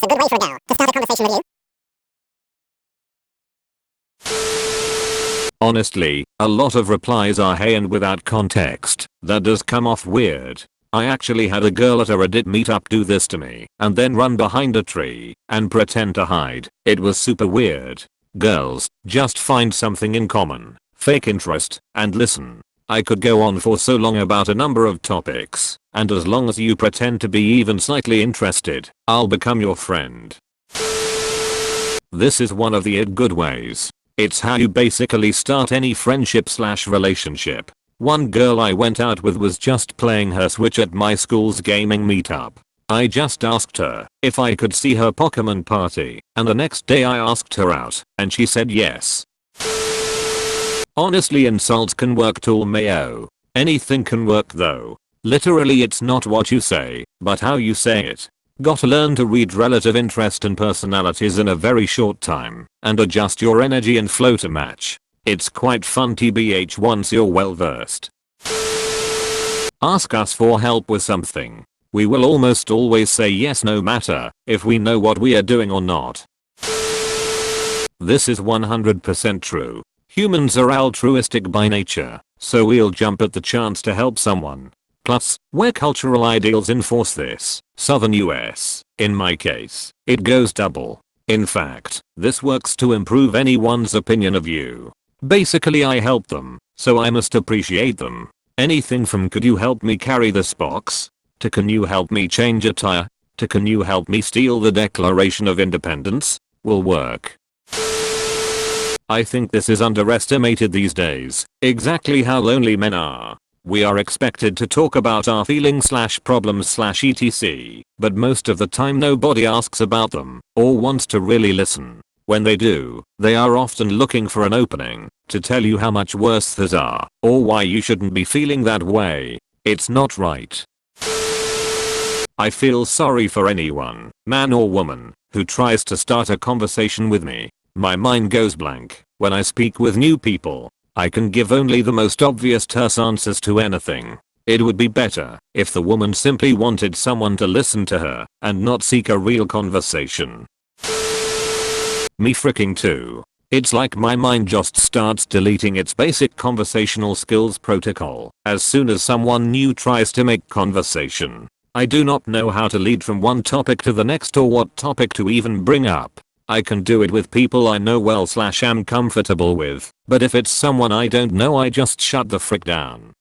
a good way for a girl to start a conversation with you? Honestly, a lot of replies are hey and without context. That does come off weird. I actually had a girl at a Reddit meetup do this to me and then run behind a tree and pretend to hide. It was super weird. Girls, just find something in common, fake interest, and listen. I could go on for so long about a number of topics, and as long as you pretend to be even slightly interested, I'll become your friend. This is one of the good ways. It's how you basically start any friendship/relationship. One girl I went out with was just playing her Switch at my school's gaming meetup. I just asked her if I could see her Pokemon party, and the next day I asked her out, and she said yes. Honestly, insults can work too, mayo. Anything can work though. Literally, it's not what you say, but how you say it. Gotta learn to read relative interest and personalities in a very short time, and adjust your energy and flow to match. It's quite fun tbh once you're well versed. Ask us for help with something. We will almost always say yes no matter if we know what we are doing or not. This is 100% true. Humans are altruistic by nature, so we'll jump at the chance to help someone. Plus, where cultural ideals enforce this, Southern US, in my case, it goes double. In fact, this works to improve anyone's opinion of you. Basically, I help them, so I must appreciate them. Anything from could you help me carry this box? To can you help me change a tire? To can you help me steal the Declaration of Independence? Will work. I think this is underestimated these days, exactly how lonely men are. We are expected to talk about our feelings/problems/etc, but most of the time nobody asks about them or wants to really listen. When they do, they are often looking for an opening to tell you how much worse theirs are or why you shouldn't be feeling that way. It's not right. I feel sorry for anyone, man or woman, who tries to start a conversation with me. My mind goes blank when I speak with new people. I can give only the most obvious terse answers to anything. It would be better if the woman simply wanted someone to listen to her and not seek a real conversation. Me freaking too. It's like my mind just starts deleting its basic conversational skills protocol as soon as someone new tries to make conversation. I do not know how to lead from one topic to the next or what topic to even bring up. I can do it with people I know well/am comfortable with, but if it's someone I don't know, I just shut the frick down.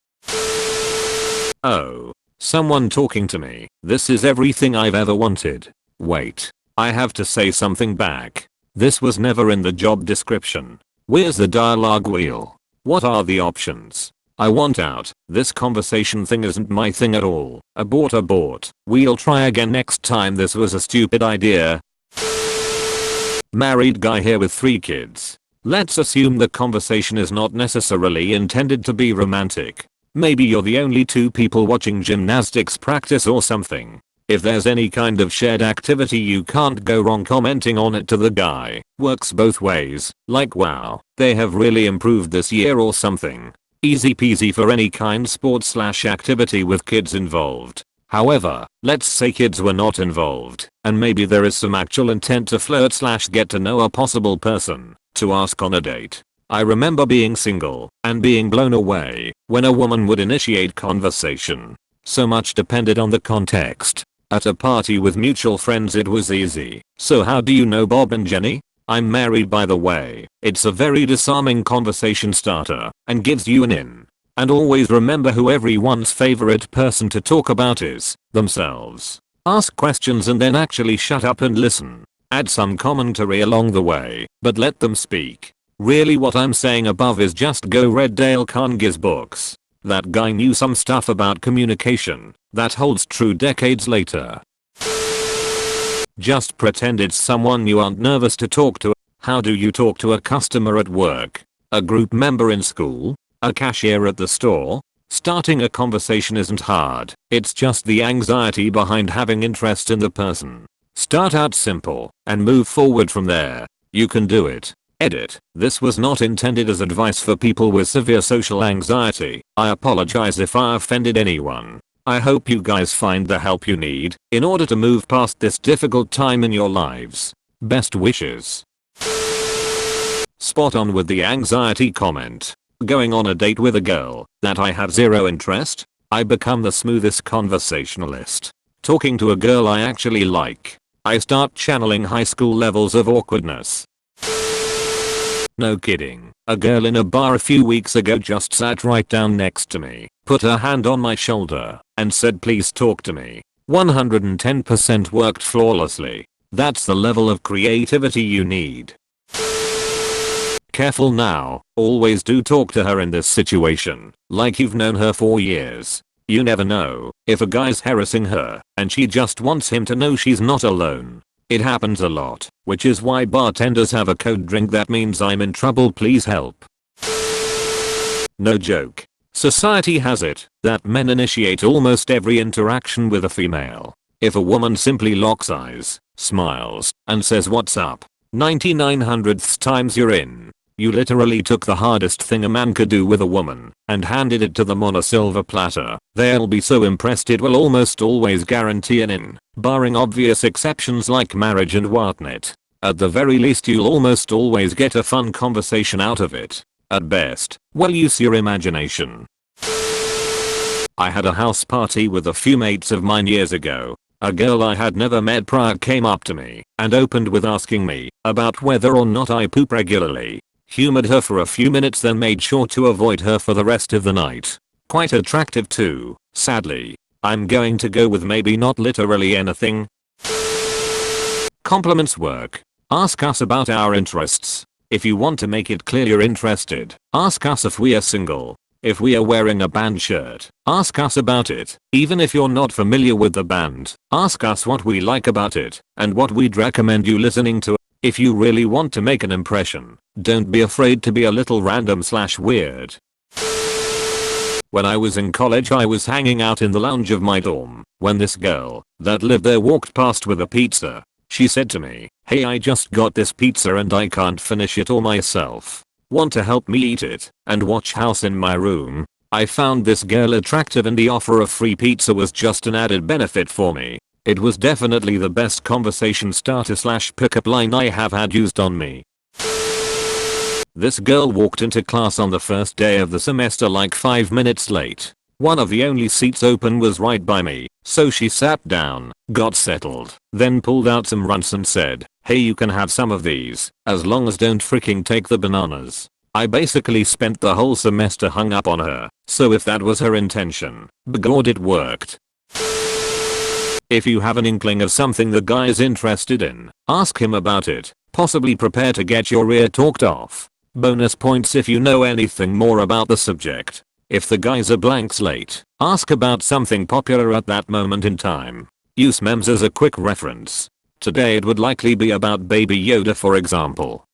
Oh, someone talking to me. This is everything I've ever wanted. Wait, I have to say something back. This was never in the job description. Where's the dialogue wheel? What are the options? I want out. This conversation thing isn't my thing at all. Abort. We'll try again next time. This was a stupid idea. Married guy here with 3 kids. Let's assume the conversation is not necessarily intended to be romantic. Maybe you're the only 2 people watching gymnastics practice or something. If there's any kind of shared activity, you can't go wrong commenting on it to the guy. Works both ways, like wow, they have really improved this year or something. Easy peasy for any kind sport/activity with kids involved. However, let's say kids were not involved, and maybe there is some actual intent to flirt/get to know a possible person to ask on a date. I remember being single and being blown away when a woman would initiate conversation. So much depended on the context. At a party with mutual friends it was easy. So how do you know Bob and Jenny? I'm married, by the way. It's a very disarming conversation starter and gives you an in. And always remember who everyone's favorite person to talk about is themselves. Ask questions and then actually shut up and listen. Add some commentary along the way, but let them speak. Really, what I'm saying above is just go read Dale Carnegie's books. That guy knew some stuff about communication that holds true decades later. Just pretend it's someone you aren't nervous to talk to. How do you talk to a customer at work? A group member in school? A cashier at the store? Starting a conversation isn't hard. It's just the anxiety behind having interest in the person. Start out simple and move forward from there. You can do it. Edit. This was not intended as advice for people with severe social anxiety. I apologize if I offended anyone. I hope you guys find the help you need in order to move past this difficult time in your lives. Best wishes. Spot on with the anxiety comment. Going on a date with a girl that I have zero interest, I become the smoothest conversationalist. Talking to a girl I actually like, I start channeling high school levels of awkwardness. No kidding. A girl in a bar a few weeks ago just sat right down next to me, put her hand on my shoulder, and said please talk to me. 110% worked flawlessly. That's the level of creativity you need. Careful now, always do talk to her in this situation, like you've known her for years. You never know if a guy's harassing her and she just wants him to know she's not alone. It happens a lot, which is why bartenders have a code drink that means I'm in trouble, please help. No joke. Society has it that men initiate almost every interaction with a female. If a woman simply locks eyes, smiles, and says what's up, 99/100th times you're in. You literally took the hardest thing a man could do with a woman and handed it to them on a silver platter. They'll be so impressed it will almost always guarantee an in, barring obvious exceptions like marriage and whatnot. At the very least you'll almost always get a fun conversation out of it. At best, well, use your imagination. I had a house party with a few mates of mine years ago. A girl I had never met prior came up to me and opened with asking me about whether or not I poop regularly. Humored her for a few minutes, then made sure to avoid her for the rest of the night. Quite attractive too, sadly. I'm going to go with maybe not literally anything. Compliments work. Ask us about our interests. If you want to make it clear you're interested, ask us if we are single. If we are wearing a band shirt, ask us about it. Even if you're not familiar with the band, ask us what we like about it and what we'd recommend you listening to. If you really want to make an impression, don't be afraid to be a little random/weird. When I was in college I was hanging out in the lounge of my dorm when this girl that lived there walked past with a pizza. She said to me, "Hey, I just got this pizza and I can't finish it all myself. Want to help me eat it and watch House in my room?" I found this girl attractive and the offer of free pizza was just an added benefit for me. It was definitely the best conversation starter/pickup line I have had used on me. This girl walked into class on the first day of the semester like 5 minutes late. One of the only seats open was right by me, so she sat down, got settled, then pulled out some runts and said, "Hey, you can have some of these, as long as don't freaking take the bananas." I basically spent the whole semester hung up on her, so if that was her intention, b'Gawd it worked. If you have an inkling of something the guy is interested in, ask him about it. Possibly prepare to get your ear talked off. Bonus points if you know anything more about the subject. If the guy's a blank slate, ask about something popular at that moment in time. Use memes as a quick reference. Today it would likely be about Baby Yoda, for example.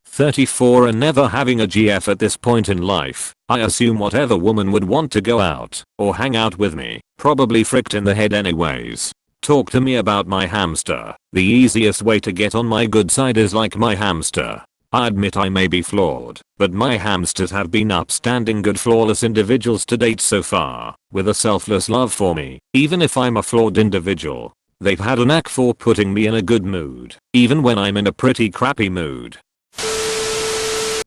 34 and never having a GF at this point in life. I assume whatever woman would want to go out or hang out with me, probably fricked in the head anyways. Talk to me about my hamster. The easiest way to get on my good side is like my hamster. I admit I may be flawed, but my hamsters have been upstanding good flawless individuals to date so far, with a selfless love for me, even if I'm a flawed individual. They've had a knack for putting me in a good mood, even when I'm in a pretty crappy mood.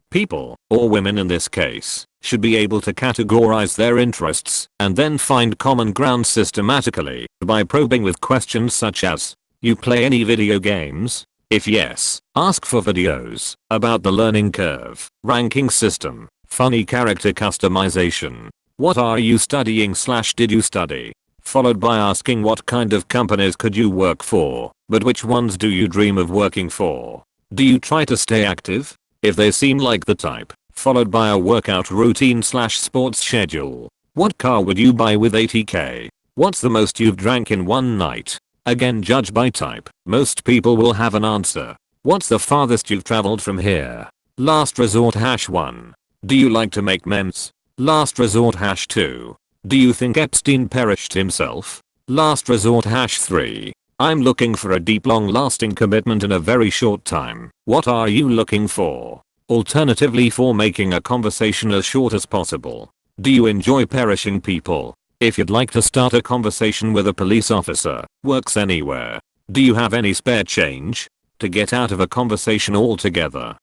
People, or women in this case, should be able to categorize their interests and then find common ground systematically by probing with questions such as, "You play any video games? If yes, ask for videos about the learning curve, ranking system, funny character customization. What are you studying/did you study?" Followed by asking what kind of companies could you work for, but which ones do you dream of working for? Do you try to stay active? If they seem like the type, followed by a workout routine/sports schedule. What car would you buy with 80k? What's the most you've drank in one night? Again, judge by type. Most people will have an answer. What's the farthest you've traveled from here? Last resort #1. Do you like to make memes? Last resort #2. Do you think Epstein perished himself? Last resort #3. I'm looking for a deep long-lasting commitment in a very short time. What are you looking for? Alternatively, for making a conversation as short as possible. Do you enjoy perishing people? If you'd like to start a conversation with a police officer, works anywhere. Do you have any spare change? To get out of a conversation altogether.